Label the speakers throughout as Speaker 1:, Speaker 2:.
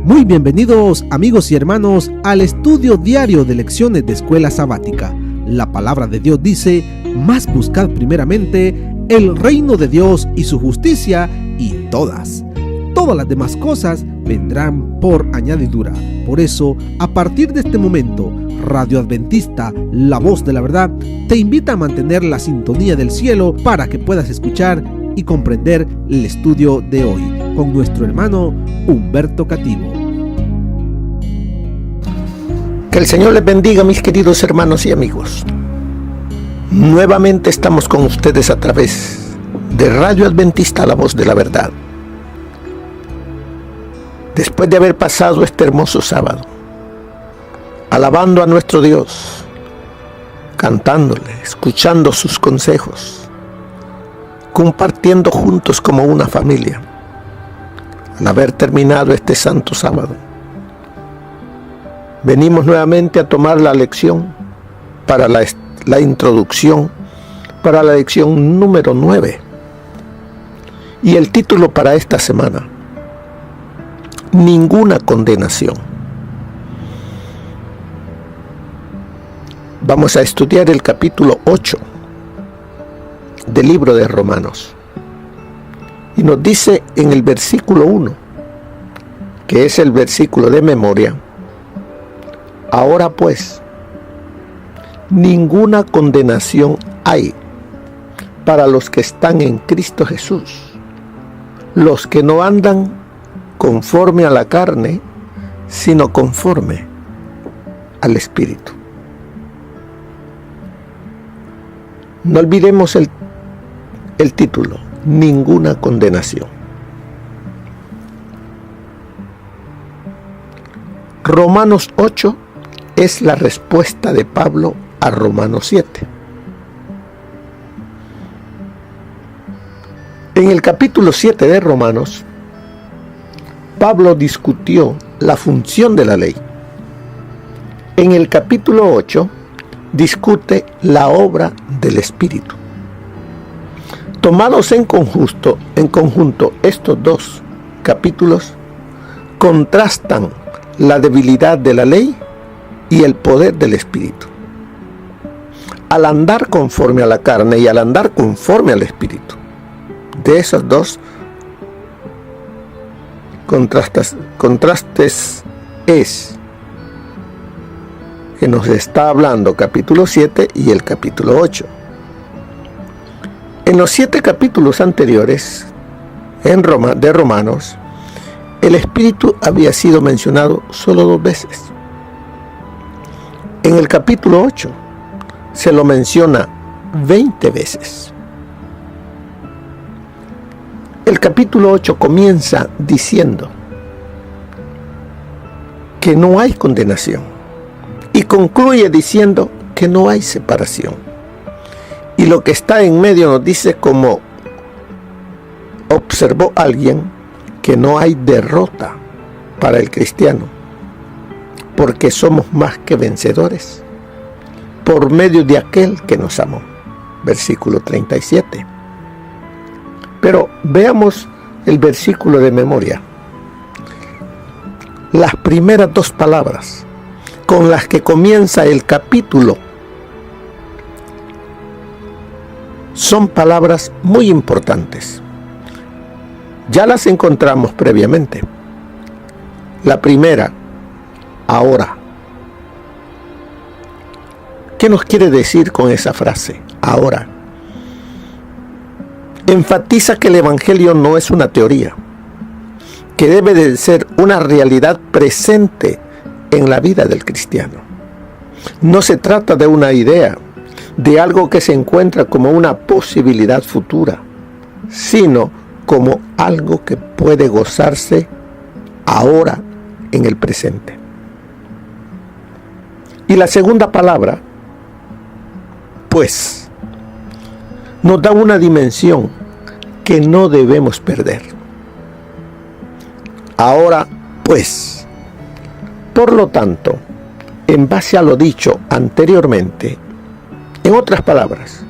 Speaker 1: Muy bienvenidos amigos y hermanos al estudio diario de lecciones de Escuela Sabática. La palabra de Dios dice: mas buscad primeramente el reino de Dios y su justicia, y todas las demás cosas vendrán por añadidura. Por eso, a partir de este momento, Radio Adventista, la voz de la verdad, te invita a mantener la sintonía del cielo para que puedas escuchar y comprender el estudio de hoy con nuestro hermano Humberto Cativo.
Speaker 2: Que el Señor les bendiga, mis queridos hermanos y amigos. Nuevamente estamos con ustedes a través de Radio Adventista, la voz de la verdad. Después de haber pasado este hermoso sábado, alabando a nuestro Dios, cantándole, escuchando sus consejos, compartiendo juntos como una familia, al haber terminado este santo sábado, venimos nuevamente a tomar la lección para la introducción, para la lección número 9. Y el título para esta semana: ninguna condenación. Vamos a estudiar el capítulo 8 del libro de Romanos. Y nos dice en el versículo 1, que es el versículo de memoria: ahora pues, ninguna condenación hay para los que están en Cristo Jesús, los que no andan conforme a la carne, sino conforme al Espíritu. No olvidemos el título: ninguna condenación. Romanos 8 es la respuesta de Pablo a Romanos 7. En el capítulo 7 de Romanos, Pablo discutió la función de la ley. En el capítulo 8 discute la obra del Espíritu. Tomados en conjunto, estos dos capítulos contrastan la debilidad de la ley y el poder del Espíritu. Al andar conforme a la carne y al andar conforme al Espíritu, de esos dos contrastes es que nos está hablando capítulo 7 y el capítulo 8. En los 7 capítulos anteriores de Romanos, el Espíritu había sido mencionado solo 2 veces. En el capítulo 8 se lo menciona 20 veces. El capítulo 8 comienza diciendo que no hay condenación y concluye diciendo que no hay separación. Y lo que está en medio nos dice, como observó alguien, que no hay derrota para el cristiano, porque somos más que vencedores por medio de aquel que nos amó. Versículo 37. Pero veamos el versículo de memoria. Las primeras 2 palabras con las que comienza el capítulo son palabras muy importantes. Ya las encontramos previamente. La primera: ahora. ¿Qué nos quiere decir con esa frase? Ahora. Enfatiza que el Evangelio no es una teoría, que debe de ser una realidad presente en la vida del cristiano. No se trata de una idea, de algo que se encuentra como una posibilidad futura, sino como algo que puede gozarse ahora en el presente. Y la segunda palabra, pues, nos da una dimensión que no debemos perder. Ahora, pues, por lo tanto, en base a lo dicho anteriormente, en otras palabras,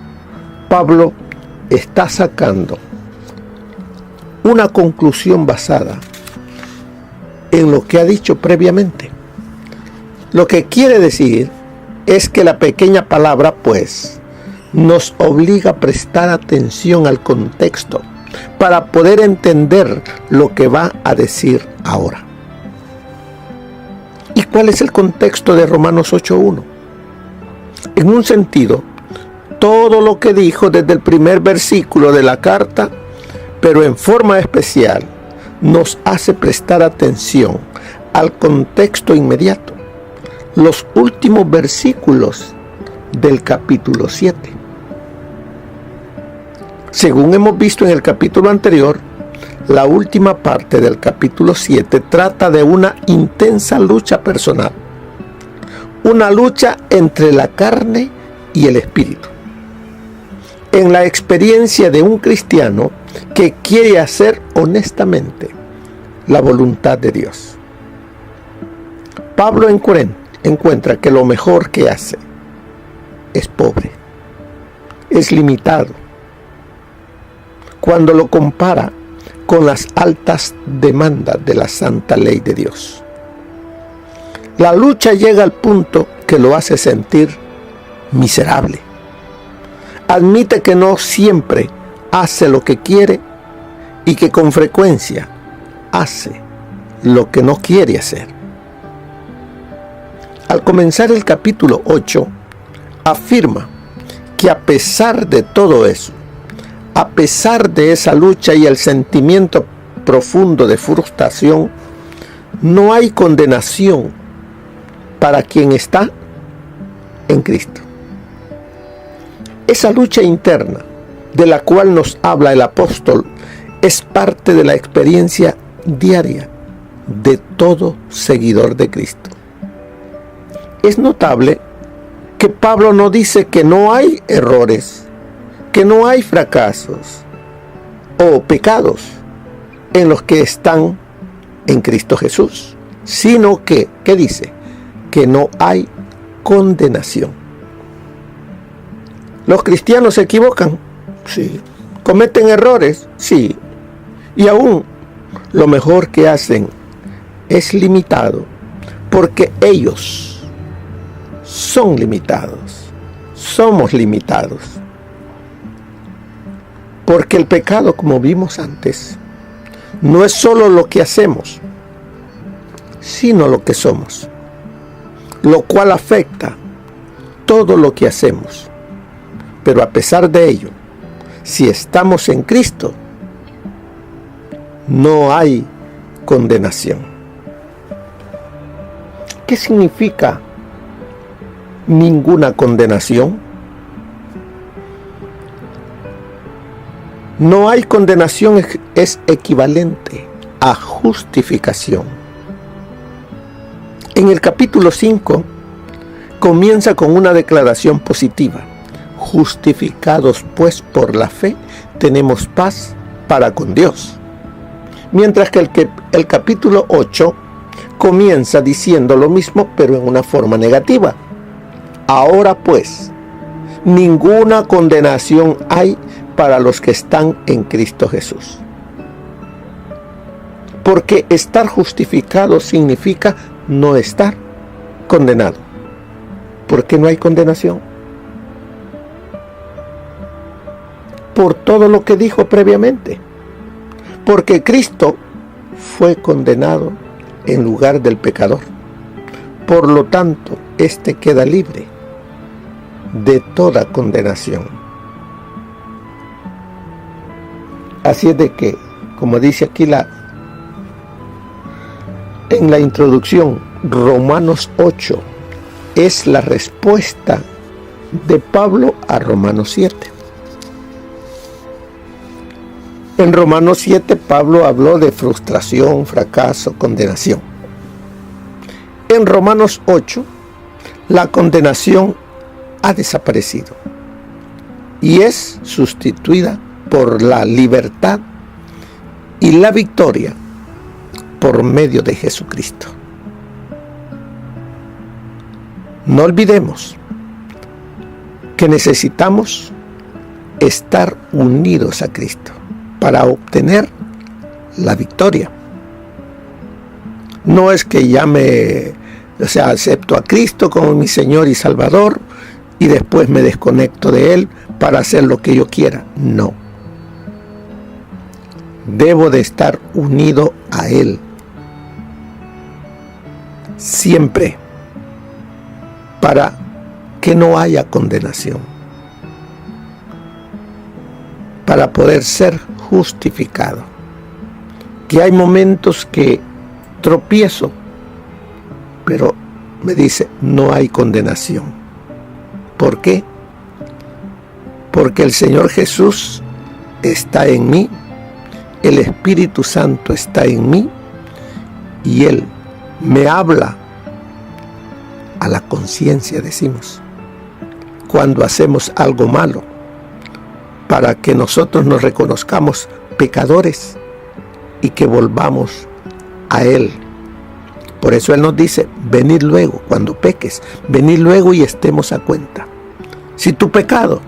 Speaker 2: Pablo está sacando una conclusión basada en lo que ha dicho previamente. Lo que quiere decir es que la pequeña palabra, pues, nos obliga a prestar atención al contexto para poder entender lo que va a decir ahora. ¿Y cuál es el contexto de Romanos 8:1? En un sentido, todo lo que dijo desde el primer versículo de la carta, pero en forma especial, nos hace prestar atención al contexto inmediato, los últimos versículos del capítulo 7. Según hemos visto en el capítulo anterior, la última parte del capítulo 7 trata de una intensa lucha personal, una lucha entre la carne y el espíritu, en la experiencia de un cristiano que quiere hacer honestamente la voluntad de Dios. Pablo encuentra que lo mejor que hace es pobre, es limitado, cuando lo compara con las altas demandas de la santa ley de Dios. La lucha llega al punto que lo hace sentir miserable. Admite que no siempre hace lo que quiere y que con frecuencia hace lo que no quiere hacer. Al comenzar el capítulo 8, afirma que a pesar de todo eso, a pesar de esa lucha y el sentimiento profundo de frustración, no hay condenación para quien está en Cristo. Esa lucha interna de la cual nos habla el apóstol es parte de la experiencia diaria de todo seguidor de Cristo. Es notable que Pablo no dice que no hay errores, que no hay fracasos o pecados en los que están en Cristo Jesús, sino que, ¿qué dice? Que no hay condenación. ¿Los cristianos se equivocan? Sí. ¿Cometen errores? Sí. Y aún lo mejor que hacen es limitado, porque ellos son limitados, somos limitados. Porque el pecado, como vimos antes, no es solo lo que hacemos, sino lo que somos, lo cual afecta todo lo que hacemos. Pero a pesar de ello, si estamos en Cristo, no hay condenación. ¿Qué significa ninguna condenación? No hay condenación es equivalente a justificación. En el capítulo 5 comienza con una declaración positiva. Justificados pues por la fe, tenemos paz para con Dios. Mientras que el capítulo 8 comienza diciendo lo mismo, pero en una forma negativa. Ahora pues, ninguna condenación hay para los que están en Cristo Jesús. Porque estar justificado significa no estar condenado. ¿Por qué no hay condenación? Por todo lo que dijo previamente. Porque Cristo fue condenado en lugar del pecador. Por lo tanto, éste queda libre de toda condenación. Así es de que, como dice aquí en la introducción, Romanos 8 es la respuesta de Pablo a Romanos 7. En Romanos 7 Pablo habló de frustración, fracaso, condenación. En Romanos 8 la condenación ha desaparecido y es sustituida por la libertad y la victoria por medio de Jesucristo. No olvidemos que necesitamos estar unidos a Cristo para obtener la victoria. No es que acepto a Cristo como mi Señor y Salvador y después me desconecto de Él para hacer lo que yo quiera. No. Debo de estar unido a Él siempre, para que no haya condenación, para poder ser justificado. Que hay momentos que tropiezo, pero me dice, no hay condenación. ¿Por qué? Porque el Señor Jesús está en mí, el Espíritu Santo está en mí, y Él me habla a la conciencia, decimos, cuando hacemos algo malo, para que nosotros nos reconozcamos pecadores y que volvamos a Él. Por eso Él nos dice, venid luego, cuando peques, venid luego y estemos a cuenta. Si tu pecado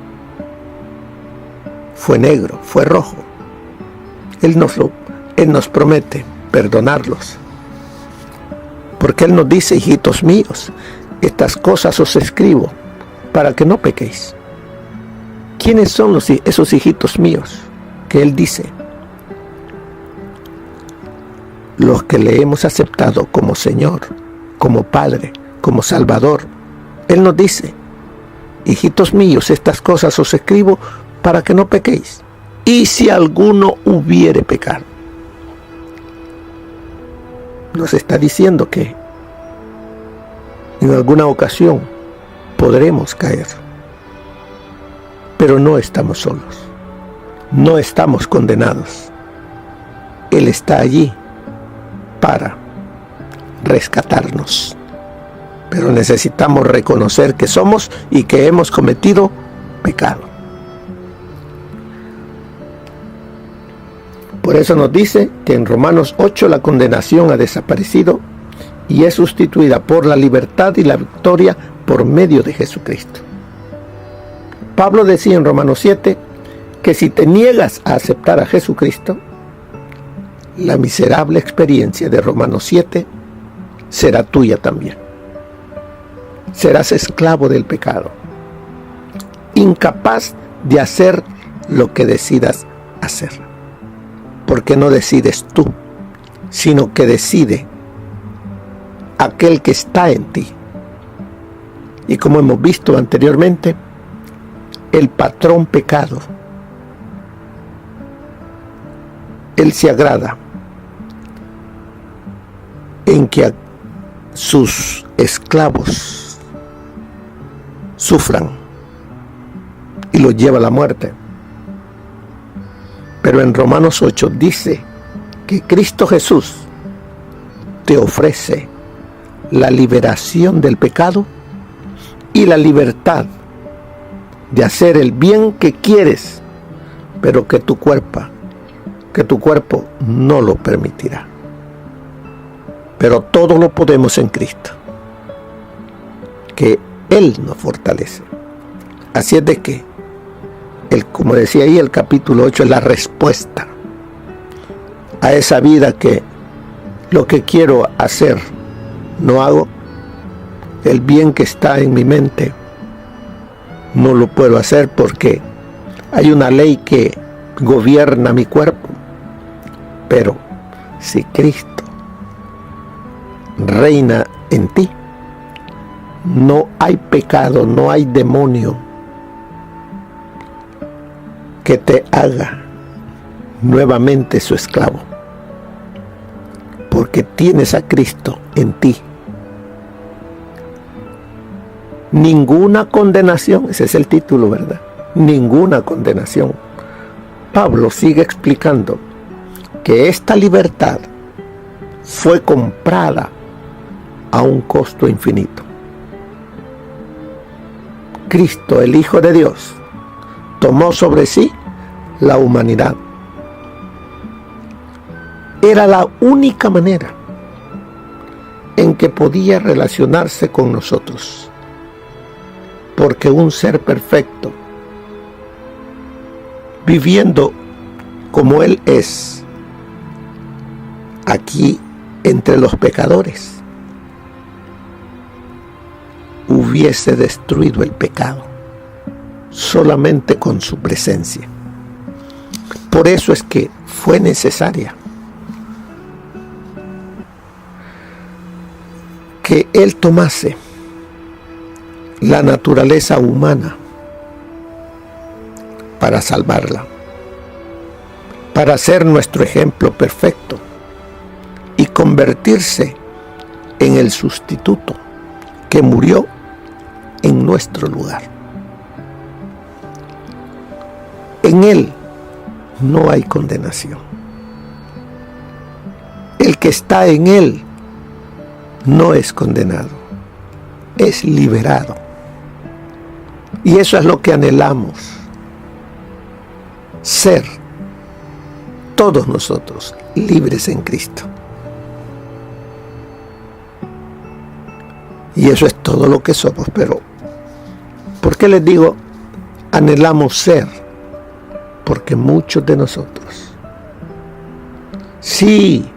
Speaker 2: fue negro, fue rojo, Él nos promete perdonarlos. Porque Él nos dice, hijitos míos, estas cosas os escribo para que no pequéis. ¿Quiénes son esos hijitos míos que Él dice? Los que le hemos aceptado como Señor, como Padre, como Salvador. Él nos dice, hijitos míos, estas cosas os escribo para que no pequéis. Y si alguno hubiere pecado, nos está diciendo que en alguna ocasión podremos caer, pero no estamos solos, no estamos condenados. Él está allí para rescatarnos, pero necesitamos reconocer que somos y que hemos cometido pecado. Por eso nos dice que en Romanos 8 la condenación ha desaparecido y es sustituida por la libertad y la victoria por medio de Jesucristo. Pablo decía en Romanos 7 que si te niegas a aceptar a Jesucristo, la miserable experiencia de Romanos 7 será tuya también. Serás esclavo del pecado, incapaz de hacer lo que decidas hacer. Porque no decides tú, sino que decide aquel que está en ti. Y como hemos visto anteriormente, el patrón pecado, él se agrada en que sus esclavos sufran y los lleva a la muerte. Pero en Romanos 8 dice que Cristo Jesús te ofrece la liberación del pecado y la libertad de hacer el bien que quieres, pero que tu cuerpo no lo permitirá. Pero todo lo podemos en Cristo, que Él nos fortalece. Así es de que como decía ahí el capítulo 8, es la respuesta a esa vida que lo que quiero hacer no hago, el bien que está en mi mente no lo puedo hacer porque hay una ley que gobierna mi cuerpo. Pero si Cristo reina en ti, no hay pecado, no hay demonio que te haga nuevamente su esclavo, porque tienes a Cristo en ti. Ninguna condenación, ese es el título, ¿verdad? Ninguna condenación. Pablo sigue explicando que esta libertad fue comprada a un costo infinito. Cristo, el Hijo de Dios, tomó sobre sí la humanidad. Era la única manera en que podía relacionarse con nosotros, porque un ser perfecto, viviendo como Él es, aquí entre los pecadores, hubiese destruido el pecado solamente con su presencia. Por eso es que fue necesaria que Él tomase la naturaleza humana para salvarla, para ser nuestro ejemplo perfecto y convertirse en el sustituto que murió en nuestro lugar. En Él no hay condenación. El que está en Él no es condenado, es liberado. Y eso es lo que anhelamos, ser todos nosotros libres en Cristo. Y eso es todo lo que somos. Pero ¿por qué les digo anhelamos ser? Porque muchos de nosotros sí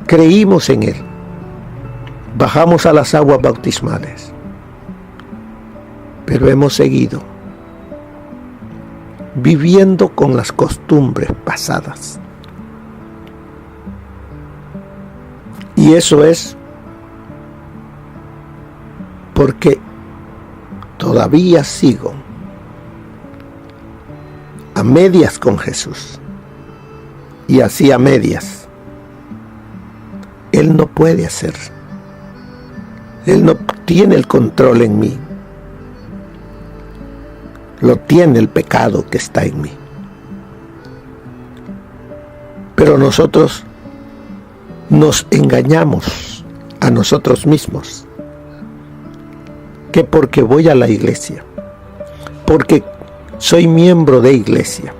Speaker 2: creímos en Él, bajamos a las aguas bautismales, pero hemos seguido viviendo con las costumbres pasadas. Y eso es porque todavía sigo a medias con Jesús. Y así a medias Él no puede hacer. Él no tiene el control en mí. Lo tiene el pecado que está en mí. Pero nosotros nos engañamos a nosotros mismos que porque voy a la iglesia, porque soy miembro de iglesia,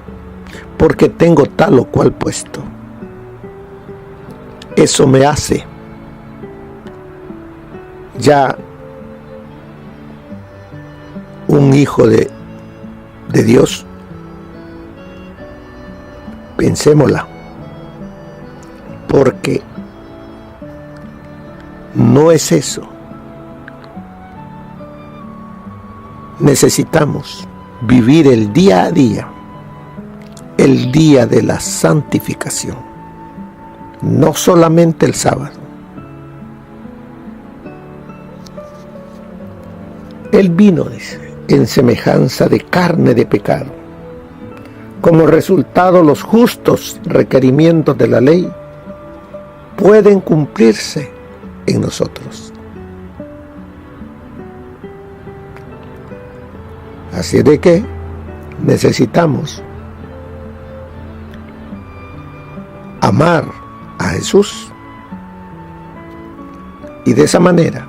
Speaker 2: porque tengo tal o cual puesto, eso me hace ya un hijo de Dios. Pensémosla, porque no es eso. Necesitamos vivir el día a día, el día de la santificación, no solamente el sábado. Él vino, dice, en semejanza de carne de pecado. Como resultado, los justos requerimientos de la ley pueden cumplirse en nosotros. Así de que necesitamos amar a Jesús y de esa manera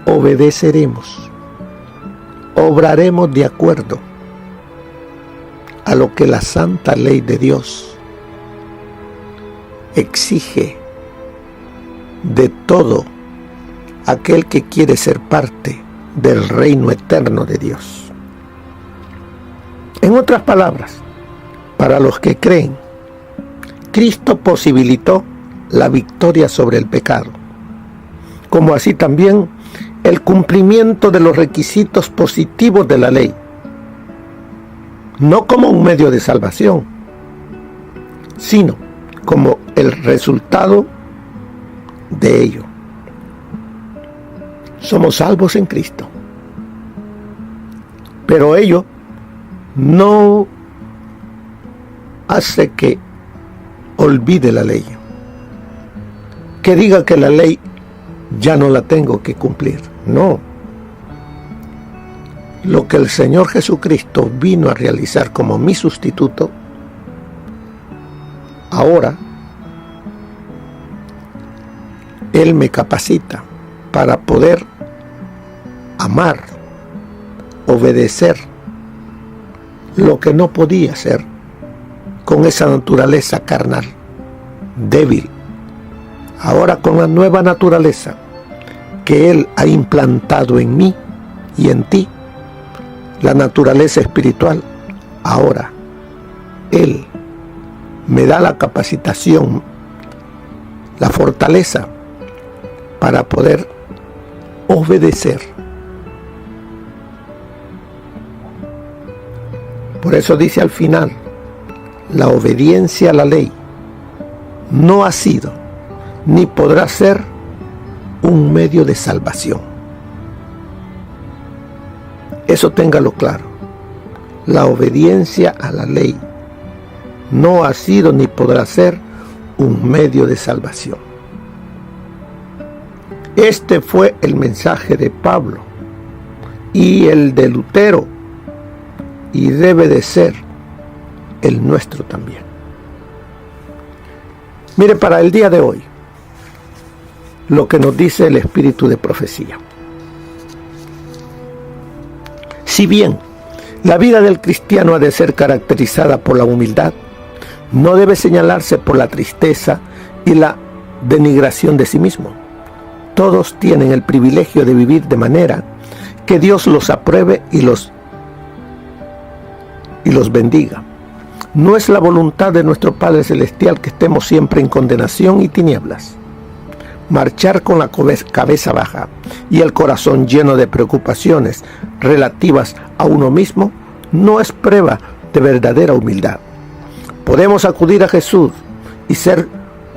Speaker 2: obedeceremos, obraremos de acuerdo a lo que la santa ley de Dios exige de todo aquel que quiere ser parte del reino eterno de Dios. En otras palabras, para los que creen, Cristo posibilitó la victoria sobre el pecado, como así también el cumplimiento de los requisitos positivos de la ley, no como un medio de salvación, sino como el resultado de ello. Somos salvos en Cristo, pero ello no hace que olvide la ley, que diga que la ley ya no la tengo que cumplir. No. Lo que el Señor Jesucristo vino a realizar como mi sustituto, ahora Él me capacita para poder amar, obedecer lo que no podía hacer con esa naturaleza carnal, débil. Ahora con la nueva naturaleza que Él ha implantado en mí y en ti, la naturaleza espiritual, ahora Él me da la capacitación la fortaleza para poder obedecer. Por eso dice al final, la obediencia a la ley no ha sido ni podrá ser un medio de salvación. Eso téngalo claro. La obediencia a la ley no ha sido ni podrá ser un medio de salvación. Este fue el mensaje de Pablo y el de Lutero, y debe de ser el nuestro también. Mire, para el día de hoy, lo que nos dice el espíritu de profecía. Si bien la vida del cristiano ha de ser caracterizada por la humildad, no debe señalarse por la tristeza y la denigración de sí mismo. Todos tienen el privilegio de vivir de manera que Dios los apruebe y los bendiga. No es la voluntad de nuestro Padre Celestial que estemos siempre en condenación y tinieblas. Marchar con la cabeza baja y el corazón lleno de preocupaciones relativas a uno mismo no es prueba de verdadera humildad. Podemos acudir a Jesús y ser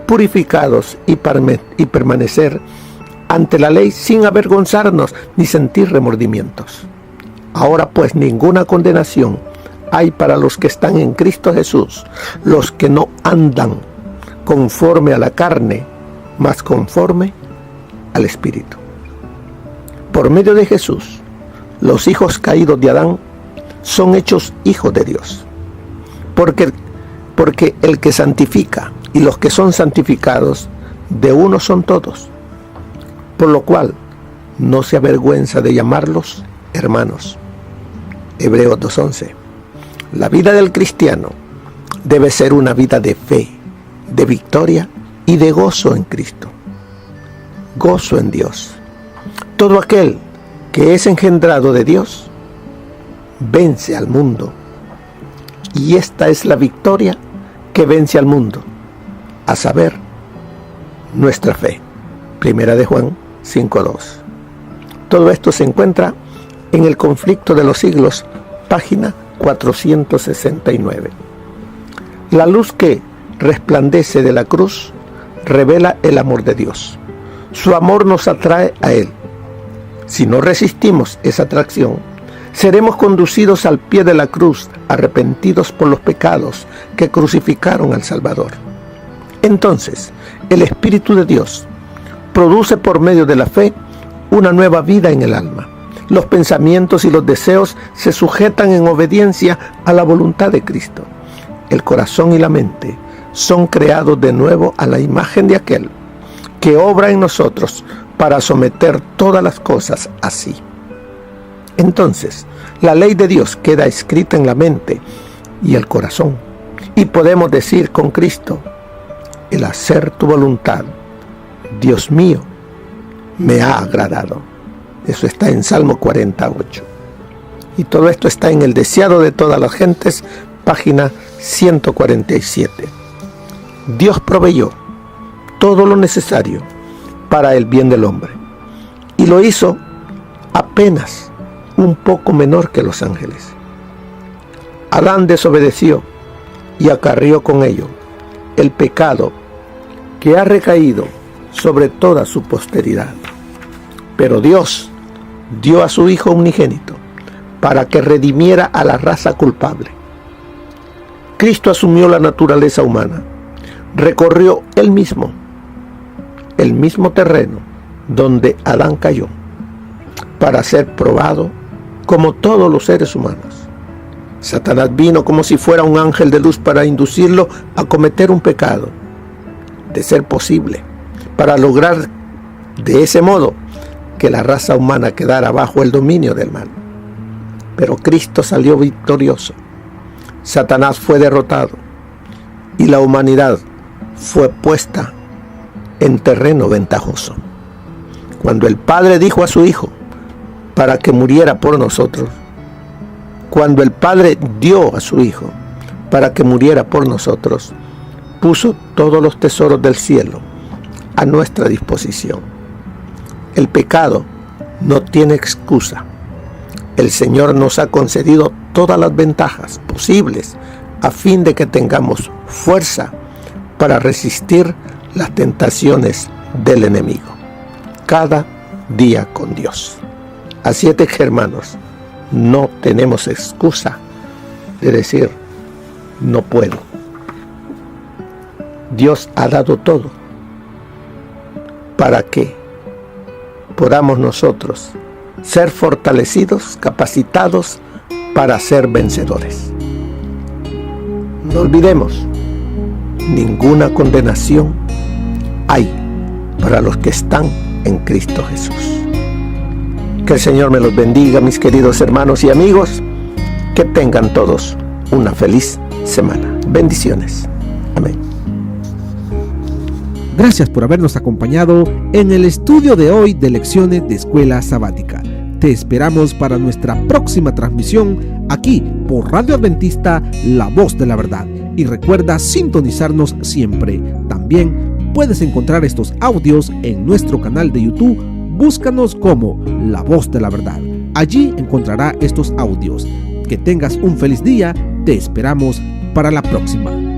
Speaker 2: purificados y permanecer ante la ley sin avergonzarnos ni sentir remordimientos. Ahora pues ninguna condenación hay para los que están en Cristo Jesús, los que no andan conforme a la carne, mas conforme al Espíritu. Por medio de Jesús, los hijos caídos de Adán son hechos hijos de Dios. Porque el que santifica y los que son santificados, de uno son todos. Por lo cual, no se avergüenza de llamarlos hermanos. Hebreos 2:11. La vida del cristiano debe ser una vida de fe, de victoria y de gozo en Cristo. Gozo en Dios. Todo aquel que es engendrado de Dios vence al mundo. Y esta es la victoria que vence al mundo, a saber, nuestra fe. Primera de Juan 5:2. Todo esto se encuentra en El conflicto de los siglos, página 469. La luz que resplandece de la cruz revela el amor de Dios. Su amor nos atrae a Él. Si no resistimos esa atracción, seremos conducidos al pie de la cruz, arrepentidos por los pecados que crucificaron al Salvador. Entonces, el Espíritu de Dios produce por medio de la fe una nueva vida en el alma. Los pensamientos y los deseos se sujetan en obediencia a la voluntad de Cristo. El corazón y la mente son creados de nuevo a la imagen de aquel que obra en nosotros para someter todas las cosas a sí. Entonces, la ley de Dios queda escrita en la mente y el corazón, y podemos decir con Cristo: el hacer tu voluntad, Dios mío, me ha agradado. Eso está en Salmo 48. Y todo esto está en El deseado de todas las gentes, página 147. Dios proveyó todo lo necesario para el bien del hombre, y lo hizo apenas un poco menor que los ángeles. Adán desobedeció y acarreó con ello el pecado que ha recaído sobre toda su posteridad. Pero Dios dio a su Hijo unigénito para que redimiera a la raza culpable. Cristo asumió la naturaleza humana, recorrió el mismo terreno donde Adán cayó, para ser probado como todos los seres humanos. Satanás vino como si fuera un ángel de luz para inducirlo a cometer un pecado, de ser posible, para lograr de ese modo que la raza humana quedara bajo el dominio del mal. Pero Cristo salió victorioso. Satanás fue derrotado y la humanidad fue puesta en terreno ventajoso. Cuando el Padre dijo a su Hijo para que muriera por nosotros, cuando el Padre dio a su Hijo para que muriera por nosotros, puso todos los tesoros del cielo a nuestra disposición. El pecado no tiene excusa. El Señor nos ha concedido todas las ventajas posibles a fin de que tengamos fuerza para resistir las tentaciones del enemigo. Cada día con Dios. Así es que, hermanos, no tenemos excusa de decir no puedo. Dios ha dado todo para que podamos nosotros ser fortalecidos, capacitados para ser vencedores. No olvidemos, ninguna condenación hay para los que están en Cristo Jesús. Que el Señor me los bendiga, mis queridos hermanos y amigos. Que tengan todos una feliz semana. Bendiciones. Amén.
Speaker 1: Gracias por habernos acompañado en el estudio de hoy de Lecciones de Escuela Sabática. Te esperamos para nuestra próxima transmisión aquí por Radio Adventista, La Voz de la Verdad. Y recuerda sintonizarnos siempre. También puedes encontrar estos audios en nuestro canal de YouTube. Búscanos como La Voz de la Verdad. Allí encontrará estos audios. Que tengas un feliz día. Te esperamos para la próxima.